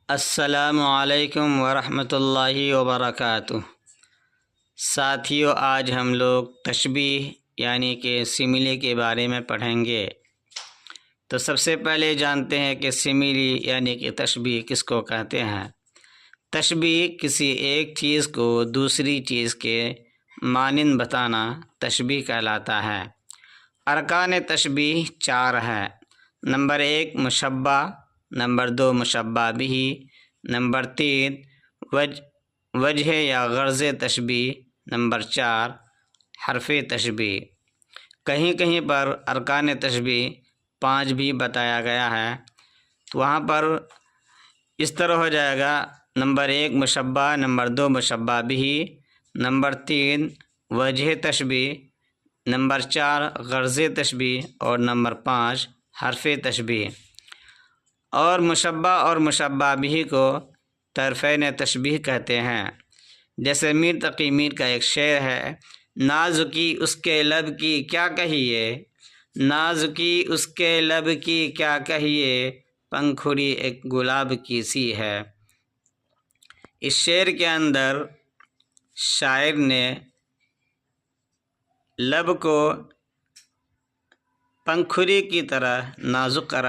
السلام علیکم ورحمۃ اللہ وبرکاتہ۔ ساتھیو، آج ہم لوگ تشبیہ یعنی کہ سملی کے بارے میں پڑھیں گے۔ تو سب سے پہلے جانتے ہیں کہ سملی یعنی کہ تشبیہ کس کو کہتے ہیں۔ تشبیہ کسی ایک چیز کو دوسری چیز کے مانند بتانا تشبیہ کہلاتا ہے۔ ارکان تشبیہ 4 ہیں۔ نمبر 1 مشبہ، نمبر 2 مشبہ بہ، نمبر 3 وجہ یا غرض تشبیہ، نمبر 4 حرف تشبیہ۔ کہیں کہیں پر ارکان تشبیہ 5 بھی بتایا گیا ہے، تو وہاں پر اس طرح ہو جائے گا: نمبر 1 مشبہ، نمبر 2 مشبہ بہ، نمبر 3 وجہ تشبیہ، نمبر 4 غرض تشبیہ اور نمبر 5 حرف تشبیہ۔ اور مشبہ اور مشبہ بہ کو طرفین تشبیہ کہتے ہیں۔ جیسے میر تقی میر کا ایک شعر ہے: نازکی اس کے لب کی کیا کہیے، نازکی اس کے لب کی کیا کہیے، پنکھڑی ایک گلاب کی سی ہے۔ اس شعر کے اندر شاعر نے لب کو پنکھڑی کی طرح نازک قرار